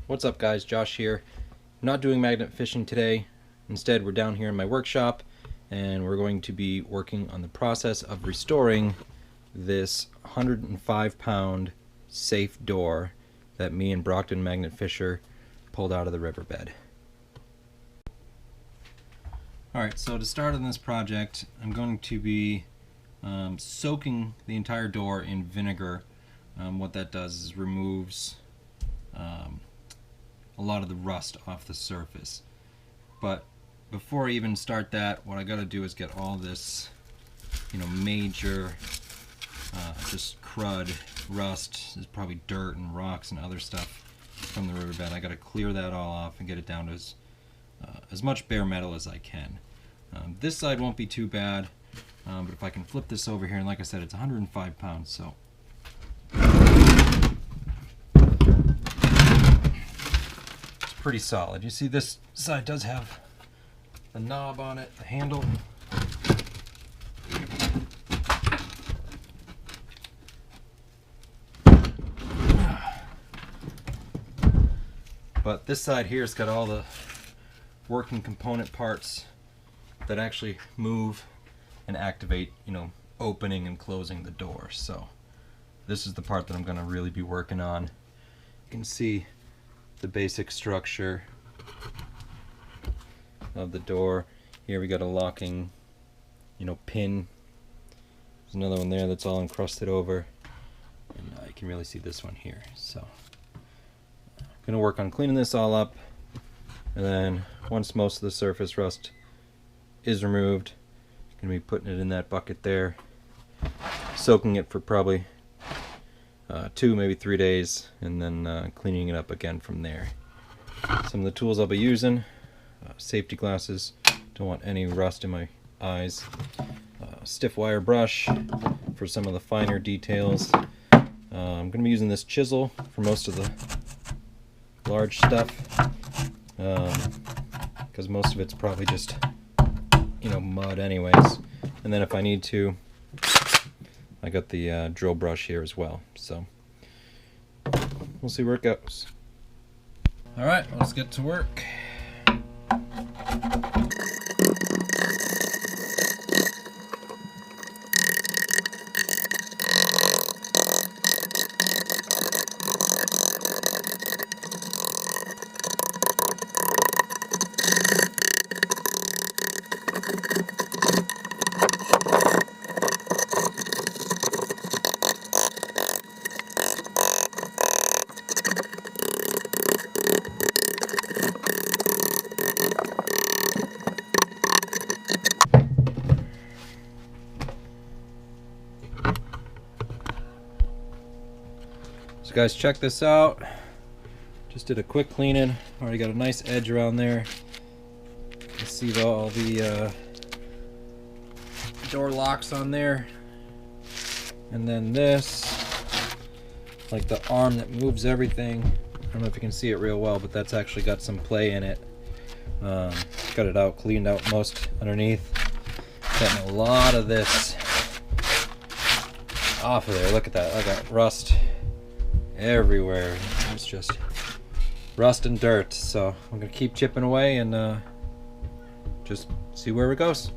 What's up guys, Josh here. I'm not doing magnet fishing today. Instead, we're down here in my workshop and we're going to be working on the process of restoring this 105-pound safe door that me and Brockton magnet fisher pulled out of the riverbed. Alright, so to start on this project, I'm going to be soaking the entire door in vinegar. What that does is removes a lot of the rust off the surface. But before I even start that, what I gotta do is get all this, major just crud, rust, there's probably dirt and rocks and other stuff from the riverbed. I gotta clear that all off and get it down to as much bare metal as I can. This side won't be too bad, but if I can flip this over here, and like I said, it's 105 pounds, so pretty solid. You see this side does have a knob on it, a handle. But this side here has got all the working component parts that actually move and activate, opening and closing the door. So this is the part that I'm going to really be working on. You can see the basic structure of the door. Here we got a locking, pin. There's another one there that's all encrusted over, and you can really see this one here. So I'm gonna work on cleaning this all up, and then once most of the surface rust is removed, I'm gonna be putting it in that bucket there, soaking it for probably 2, maybe 3 days, and then cleaning it up again from there. Some of the tools I'll be using: safety glasses, don't want any rust in my eyes, stiff wire brush for some of the finer details. I'm going to be using this chisel for most of the large stuff, because most of it's probably just mud anyways. And then if I need to, I got the drill brush here as well, so we'll see where it goes. Alright, let's get to work. So guys, check this out. Just did a quick cleaning. Already got a nice edge around there. You can see all the door locks on there. And then this, like the arm that moves everything. I don't know if you can see it real well, but that's actually got some play in it. Got it out, cleaned out most underneath. Getting a lot of this off of there. Look at that. I got rust everywhere. It's just rust and dirt. So I'm gonna keep chipping away and just see where it goes.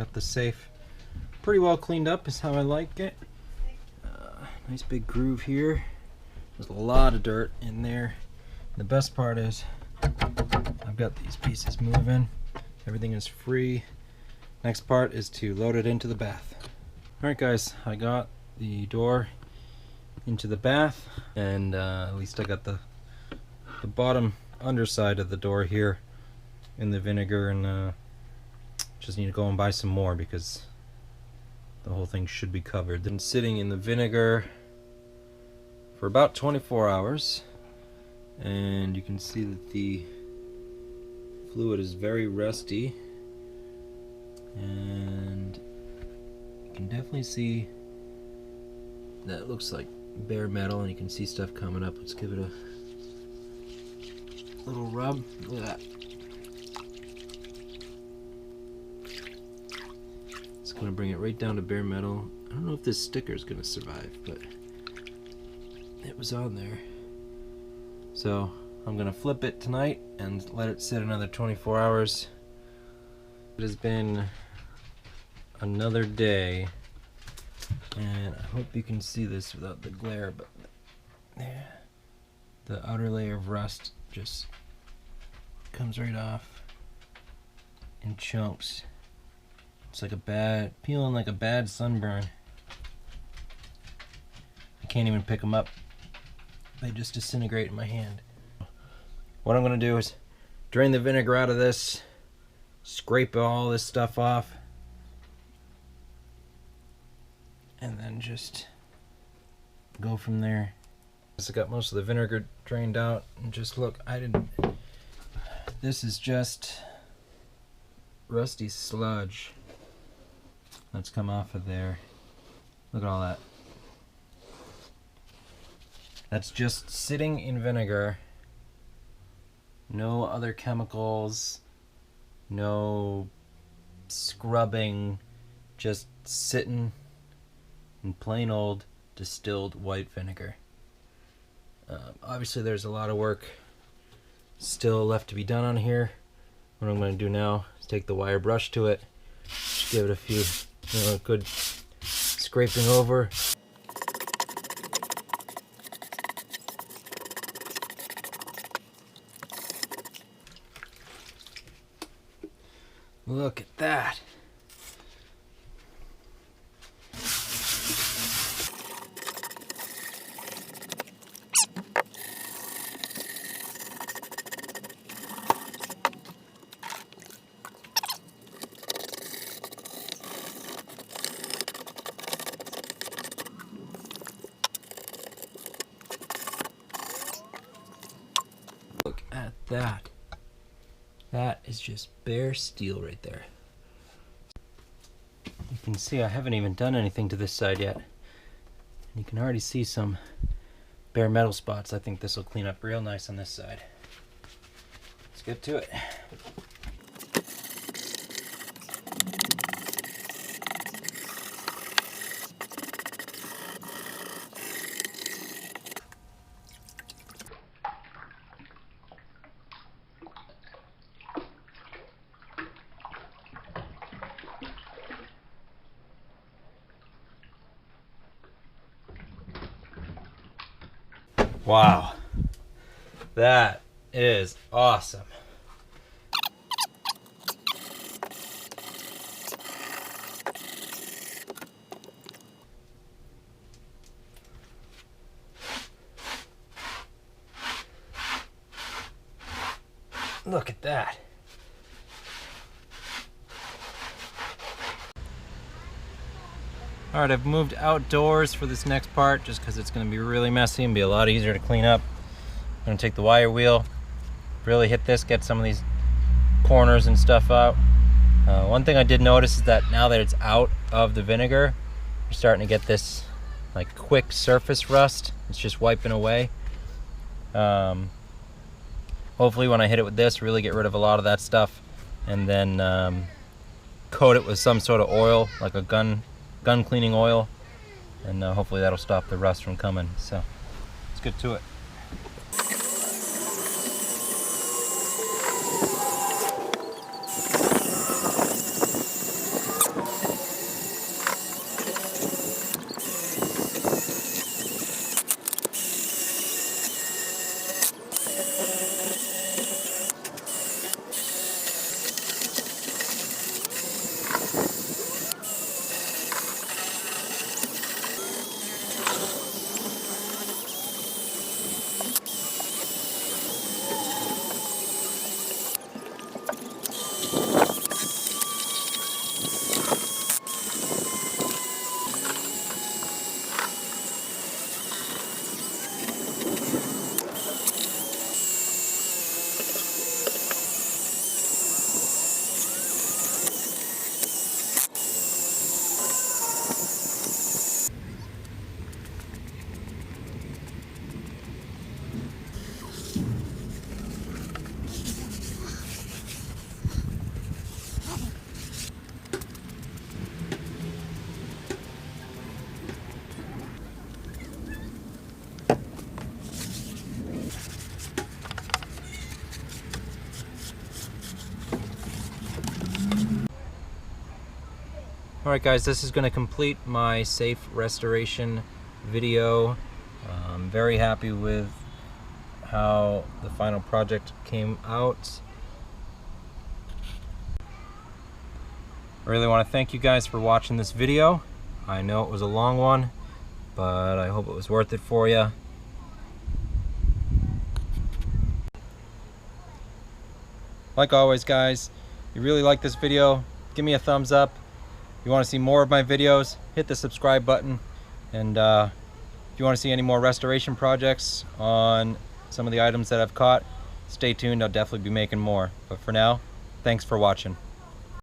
got the safe pretty well cleaned up, is how I like it. Nice big groove here. There's a lot of dirt in there. The best part is I've got these pieces moving. Everything is free. Next part is to load it into the bath. Alright guys, I got the door into the bath, and at least I got the bottom underside of the door here in the vinegar, and just need to go and buy some more because the whole thing should be covered. Been sitting in the vinegar for about 24 hours, and you can see that the fluid is very rusty, and you can definitely see that it looks like bare metal, and you can see stuff coming up. Let's give it a little rub. Look at that. It's going to bring it right down to bare metal. I don't know if this sticker is going to survive, but it was on there. So I'm going to flip it tonight and let it sit another 24 hours. It has been another day, and I hope you can see this without the glare, but the outer layer of rust just comes right off in chunks. It's like peeling like a bad sunburn. I can't even pick them up. They just disintegrate in my hand. What I'm going to do is drain the vinegar out of this, scrape all this stuff off, and then just go from there. I got most of the vinegar drained out, and just look, this is just rusty sludge that's come off of there. Look at all that. That's just sitting in vinegar. No other chemicals, no scrubbing, just sitting in plain old distilled white vinegar. Obviously there's a lot of work still left to be done on here. What I'm going to do now is take the wire brush to it, just give it a few, good scraping over. Look at that. Look at that. That is just bare steel right there. You can see I haven't even done anything to this side yet. You can already see some bare metal spots. I think this will clean up real nice on this side. Let's get to it. Wow, that is awesome. Look at that. Alright, I've moved outdoors for this next part just because it's going to be really messy and be a lot easier to clean up. I'm going to take the wire wheel, really hit this, get some of these corners and stuff out. One thing I did notice is that now that it's out of the vinegar, you're starting to get this like quick surface rust. It's just wiping away. Hopefully when I hit it with this, really get rid of a lot of that stuff, and then coat it with some sort of oil, like a gun cleaning oil, and hopefully that'll stop the rust from coming. So let's get to it. Alright guys, this is going to complete my safe restoration video. I'm very happy with how the final project came out. I really want to thank you guys for watching this video. I know it was a long one, but I hope it was worth it for you. Like always guys, if you really like this video, give me a thumbs up. If you want to see more of my videos, hit the subscribe button. And if you want to see any more restoration projects on some of the items that I've caught, stay tuned, I'll definitely be making more. But for now, thanks for watching.